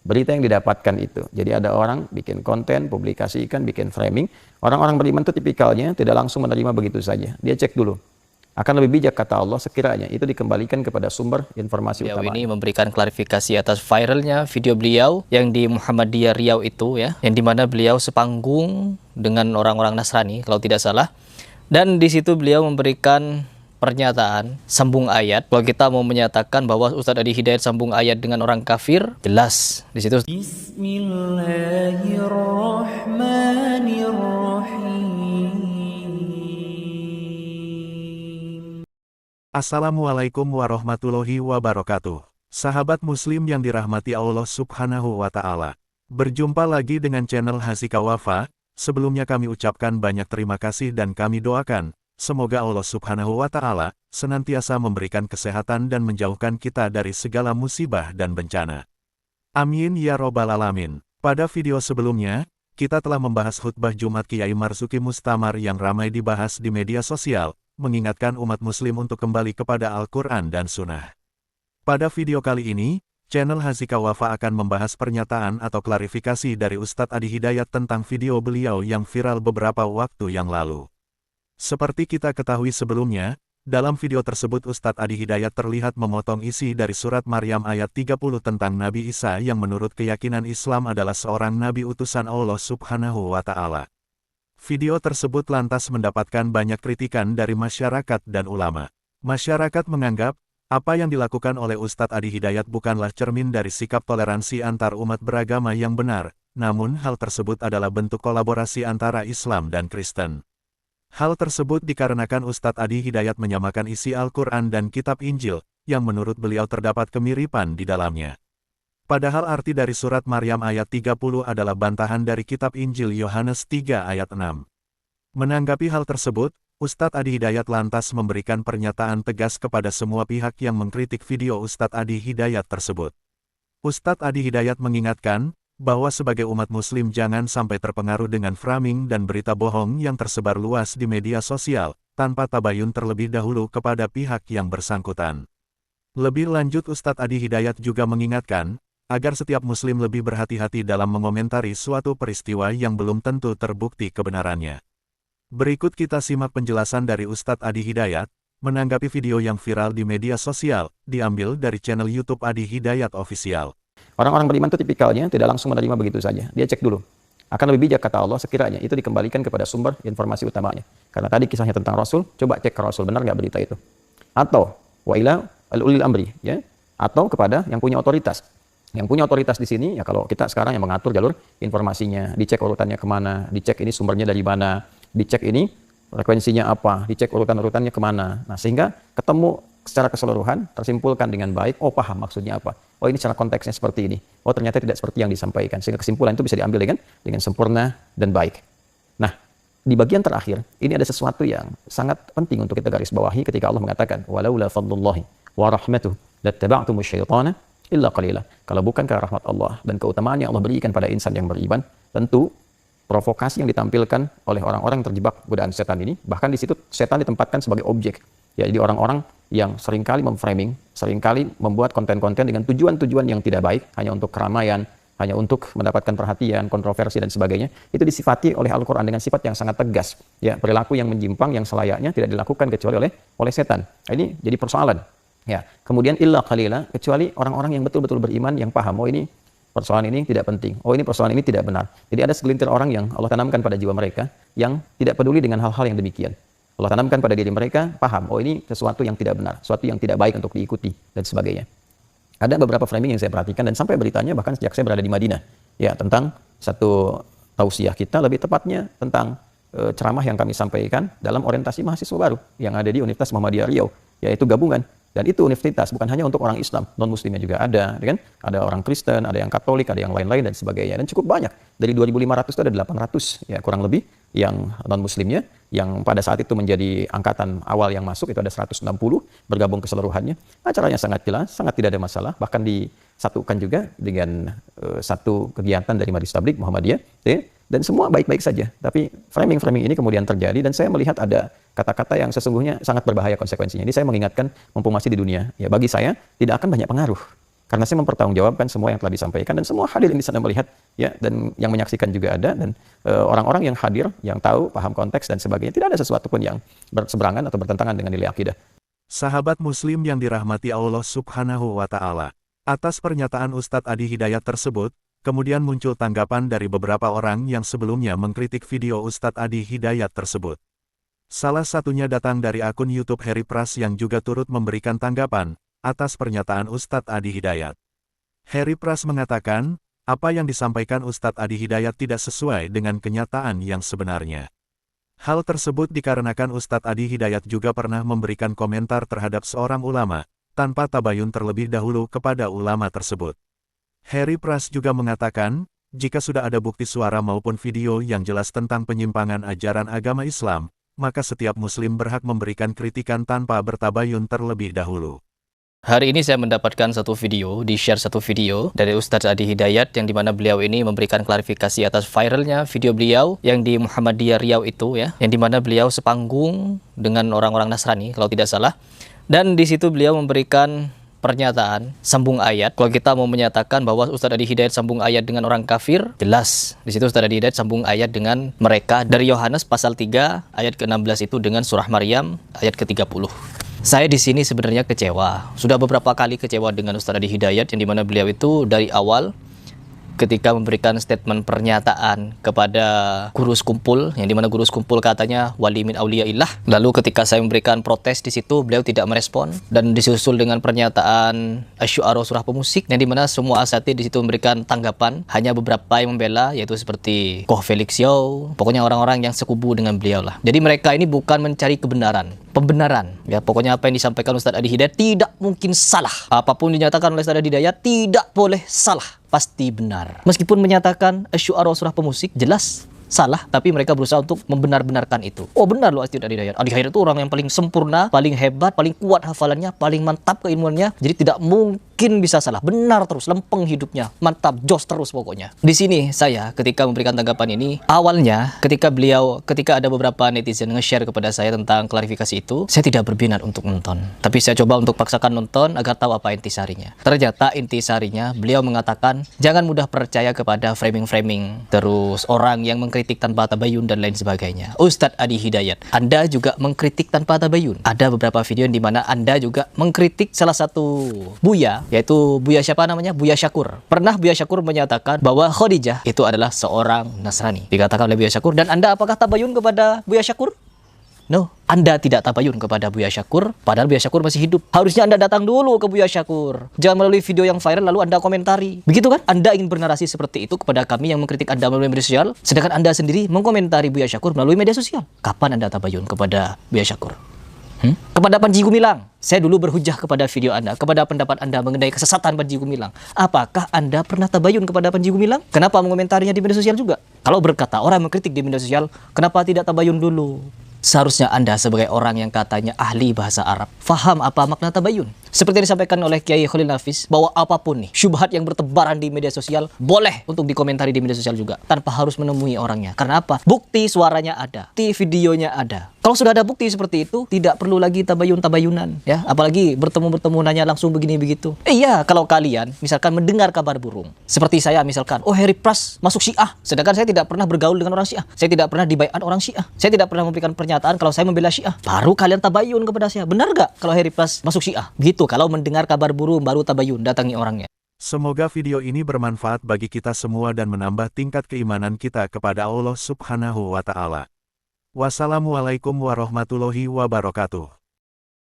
berita yang didapatkan itu. Jadi ada orang bikin konten, publikasikan, bikin framing. Orang-orang beriman itu tipikalnya tidak langsung menerima begitu saja. Dia cek dulu. Akan lebih bijak kata Allah sekiranya itu dikembalikan kepada sumber informasi Beliau utama. ini memberikan klarifikasi atas viralnya video beliau yang di Muhammadiyah Riau itu ya, yang dimana beliau sepanggung dengan orang-orang Nasrani kalau tidak salah. Dan di situ beliau memberikan pernyataan sambung ayat. Kalau kita mau menyatakan bahwa Ustadz Adi Hidayat sambung ayat dengan orang kafir, jelas di situ. Bismillahirrahmanirrahim. Assalamualaikum warahmatullahi wabarakatuh. Sahabat muslim yang dirahmati Allah subhanahu wa ta'ala. Berjumpa lagi dengan channel Hasika Wafa. Sebelumnya kami ucapkan banyak terima kasih dan kami doakan semoga Allah subhanahu wa ta'ala senantiasa memberikan kesehatan dan menjauhkan kita dari segala musibah dan bencana. Amin ya robbal alamin. Pada video sebelumnya, kita telah membahas khutbah Jumat Kiai Marzuki Mustamar yang ramai dibahas di media sosial, mengingatkan umat muslim untuk kembali kepada Al-Quran dan Sunnah. Pada video kali ini, channel Hasika Wafa akan membahas pernyataan atau klarifikasi dari Ustadz Adi Hidayat tentang video beliau yang viral beberapa waktu yang lalu. Seperti kita ketahui sebelumnya, dalam video tersebut Ustadz Adi Hidayat terlihat memotong isi dari surat Maryam ayat 30 tentang Nabi Isa yang menurut keyakinan Islam adalah seorang nabi utusan Allah subhanahu wa ta'ala. Video tersebut lantas mendapatkan banyak kritikan dari masyarakat dan ulama. Masyarakat menganggap, apa yang dilakukan oleh Ustadz Adi Hidayat bukanlah cermin dari sikap toleransi antar umat beragama yang benar, namun hal tersebut adalah bentuk kolaborasi antara Islam dan Kristen. Hal tersebut dikarenakan Ustadz Adi Hidayat menyamakan isi Al-Quran dan Kitab Injil, yang menurut beliau terdapat kemiripan di dalamnya. Padahal arti dari surat Maryam ayat 30 adalah bantahan dari Kitab Injil Yohanes 3 ayat 6. Menanggapi hal tersebut, Ustadz Adi Hidayat lantas memberikan pernyataan tegas kepada semua pihak yang mengkritik video Ustadz Adi Hidayat tersebut. Ustadz Adi Hidayat mengingatkan, bahwa sebagai umat muslim jangan sampai terpengaruh dengan framing dan berita bohong yang tersebar luas di media sosial, tanpa tabayun terlebih dahulu kepada pihak yang bersangkutan. Lebih lanjut Ustadz Adi Hidayat juga mengingatkan, agar setiap muslim lebih berhati-hati dalam mengomentari suatu peristiwa yang belum tentu terbukti kebenarannya. Berikut kita simak penjelasan dari Ustadz Adi Hidayat, menanggapi video yang viral di media sosial, diambil dari channel YouTube Adi Hidayat Official. Orang-orang beriman itu tipikalnya tidak langsung menerima begitu saja. Dia cek dulu. Akan lebih bijak kata Allah sekiranya itu dikembalikan kepada sumber informasi utamanya. Karena tadi kisahnya tentang Rasul, coba cek ke Rasul, benar nggak berita itu? Atau wa ila al-ulil amri, ya? Atau kepada yang punya otoritas. Yang punya otoritas di sini, ya kalau kita sekarang yang mengatur jalur informasinya, dicek urutannya kemana, dicek ini sumbernya dari mana, dicek ini frekuensinya apa, dicek urutan-urutannya kemana. Nah, sehingga ketemu secara keseluruhan, tersimpulkan dengan baik, oh paham maksudnya apa. Oh ini secara konteksnya seperti ini. Oh ternyata tidak seperti yang disampaikan. Sehingga kesimpulan itu bisa diambil dengan sempurna dan baik. Nah, di bagian terakhir, ini ada sesuatu yang sangat penting untuk kita garis bawahi ketika Allah mengatakan, walaula fadlullahi wa rahmatuh lattaba'tumus syaitana illa qalila. Kalau bukan karena rahmat Allah dan keutamaan yang Allah berikan pada insan yang beriman, tentu provokasi yang ditampilkan oleh orang-orang yang terjebak godaan setan ini, bahkan di situ setan ditempatkan sebagai objek. Ya, jadi orang-orang yang seringkali memframing, seringkali membuat konten-konten dengan tujuan-tujuan yang tidak baik, hanya untuk keramaian, hanya untuk mendapatkan perhatian, kontroversi dan sebagainya, itu disifati oleh Al-Quran dengan sifat yang sangat tegas. Ya, perilaku yang menyimpang yang selayaknya tidak dilakukan kecuali oleh setan. Nah, ini jadi persoalan. Ya, kemudian illa qalila, kecuali orang-orang yang betul-betul beriman yang paham, oh ini persoalan ini tidak penting, oh ini persoalan ini tidak benar. Jadi ada segelintir orang yang Allah tanamkan pada jiwa mereka yang tidak peduli dengan hal-hal yang demikian. Allah tanamkan pada diri mereka, paham, oh ini sesuatu yang tidak benar, sesuatu yang tidak baik untuk diikuti, dan sebagainya. Ada beberapa framing yang saya perhatikan, dan sampai beritanya bahkan sejak saya berada di Madinah, ya tentang satu tausiah kita, lebih tepatnya tentang ceramah yang kami sampaikan dalam orientasi mahasiswa baru, yang ada di Universitas Muhammadiyah Riau, yaitu gabungan. Dan itu universitas, bukan hanya untuk orang Islam, non-muslimnya juga ada, kan? Ada orang Kristen, ada yang Katolik, ada yang lain-lain, dan sebagainya. Dan cukup banyak, dari 2.500 itu ada 800, ya kurang lebih, yang non-muslimnya, yang pada saat itu menjadi angkatan awal yang masuk, itu ada 160, bergabung keseluruhannya. Acaranya sangat jelas, sangat tidak ada masalah, bahkan disatukan juga dengan satu kegiatan dari Majelis Tabligh Muhammadiyah, ya? Dan semua baik-baik saja. Tapi framing-framing ini kemudian terjadi, dan saya melihat ada kata-kata yang sesungguhnya sangat berbahaya konsekuensinya. Ini saya mengingatkan, mumpung masih di dunia, ya bagi saya tidak akan banyak pengaruh. Karena saya mempertanggungjawabkan semua yang telah disampaikan dan semua hadirin di sana melihat ya, dan yang menyaksikan juga ada, dan orang-orang yang hadir yang tahu, paham konteks dan sebagainya, tidak ada sesuatu pun yang berseberangan atau bertentangan dengan nilai akidah. Sahabat Muslim yang dirahmati Allah Subhanahu wa Ta'ala, atas pernyataan Ustadz Adi Hidayat tersebut, kemudian muncul tanggapan dari beberapa orang yang sebelumnya mengkritik video Ustadz Adi Hidayat tersebut. Salah satunya datang dari akun YouTube Heri Pras yang juga turut memberikan tanggapan atas pernyataan Ustadz Adi Hidayat. Heri Pras mengatakan, apa yang disampaikan Ustadz Adi Hidayat tidak sesuai dengan kenyataan yang sebenarnya. Hal tersebut dikarenakan Ustadz Adi Hidayat juga pernah memberikan komentar terhadap seorang ulama, tanpa tabayun terlebih dahulu kepada ulama tersebut. Heri Pras juga mengatakan, jika sudah ada bukti suara maupun video yang jelas tentang penyimpangan ajaran agama Islam, maka setiap muslim berhak memberikan kritikan tanpa bertabayun terlebih dahulu. Hari ini saya mendapatkan di-share satu video dari Ustadz Adi Hidayat yang dimana beliau ini memberikan klarifikasi atas viralnya video beliau yang di Muhammadiyah Riau itu ya, yang dimana beliau sepanggung dengan orang-orang Nasrani kalau tidak salah. Dan di situ beliau memberikan pernyataan sambung ayat. Kalau kita mau menyatakan bahwa Ustadz Adi Hidayat sambung ayat dengan orang kafir, jelas. Di situ Ustadz Adi Hidayat sambung ayat dengan mereka dari Yohanes pasal 3 ayat ke-16 itu dengan surah Maryam ayat ke-30. Saya di sini sebenarnya kecewa. Sudah beberapa kali kecewa dengan Ustadz Adi Hidayat yang dimana beliau itu dari awal ketika memberikan statement pernyataan kepada guru sekumpul, yang dimana guru sekumpul katanya wali min auliyaillah. Lalu ketika saya memberikan protes di situ, beliau tidak merespon dan disusul dengan pernyataan Asy-Syu'ara surah pemusik, yang dimana semua asatidz di situ memberikan tanggapan, hanya beberapa yang membela, yaitu seperti Koh Felix Yao, pokoknya orang-orang yang sekubu dengan beliau lah. Jadi mereka ini bukan mencari kebenaran, pembenaran. Ya, pokoknya apa yang disampaikan Ustadz Adi Hidayat tidak mungkin salah. Apapun dinyatakan oleh Ustadz Adi Hidayat tidak boleh salah. Pasti benar. Meskipun menyatakan Asy-Syu'ara surah pemusik jelas salah, tapi mereka berusaha untuk membenar-benarkan itu. Oh benar loh Ustadz Adi Hidayat. Adi Hidayat itu orang yang paling sempurna, paling hebat, paling kuat hafalannya, paling mantap keilmuannya. Jadi tidak mungkin bisa salah. Benar terus, lempeng hidupnya, mantap, jos terus pokoknya. Di sini saya ketika memberikan tanggapan ini, awalnya ketika ada beberapa netizen nge-share kepada saya tentang klarifikasi itu, saya tidak berminat untuk nonton. Tapi saya coba untuk paksakan nonton agar tahu apa intisarinya. Ternyata intisarinya beliau mengatakan, jangan mudah percaya kepada framing-framing, terus orang yang mengkritik tanpa tabayun dan lain sebagainya. Ustadz Adi Hidayat, Anda juga mengkritik tanpa tabayun. Ada beberapa video di mana Anda juga mengkritik salah satu buya, yaitu buya siapa namanya? Buya Syakur. Pernah Buya Syakur menyatakan bahwa Khadijah itu adalah seorang Nasrani. Dikatakan oleh Buya Syakur. Dan Anda apakah tabayun kepada Buya Syakur? No, Anda tidak tabayun kepada Buya Syakur, padahal Buya Syakur masih hidup. Harusnya Anda datang dulu ke Buya Syakur. Jangan melalui video yang viral lalu Anda komentari. Begitu kan? Anda ingin bernarasi seperti itu kepada kami yang mengkritik Anda melalui media sosial, sedangkan Anda sendiri mengkomentari Buya Syakur melalui media sosial. Kapan Anda tabayun kepada Buya Syakur? Kepada Panji Gumilang, saya dulu berhujah kepada video Anda, kepada pendapat Anda mengenai kesesatan Panji Gumilang. Apakah Anda pernah tabayun kepada Panji Gumilang? Kenapa mengomentarinya di media sosial juga? Kalau berkata orang mengkritik di media sosial, kenapa tidak tabayun dulu? Seharusnya Anda sebagai orang yang katanya ahli bahasa Arab, faham apa makna tabayun. Seperti yang disampaikan oleh Kiai Khalil Nafis, bahwa apapun nih, syubhat yang bertebaran di media sosial, boleh untuk dikomentari di media sosial juga, tanpa harus menemui orangnya. Karena apa? Bukti suaranya ada, bukti videonya ada. Kalau sudah ada bukti seperti itu, tidak perlu lagi tabayun-tabayunan, ya. Apalagi bertemu-bertemu nanya langsung begini begitu. Iya, kalau kalian misalkan mendengar kabar burung, seperti saya misalkan, oh Heri Pras masuk Syiah, sedangkan saya tidak pernah bergaul dengan orang Syiah, saya tidak pernah dibaiat orang Syiah, saya tidak pernah memberikan pernyataan kalau saya membela Syiah. Baru kalian tabayun kepada saya. Benar gak kalau Heri Pras masuk Syiah? Begitu, kalau mendengar kabar burung baru tabayun, datangi orangnya. Semoga video ini bermanfaat bagi kita semua dan menambah tingkat keimanan kita kepada Allah Subhanahu wa Ta'ala. Wassalamualaikum warahmatullahi wabarakatuh.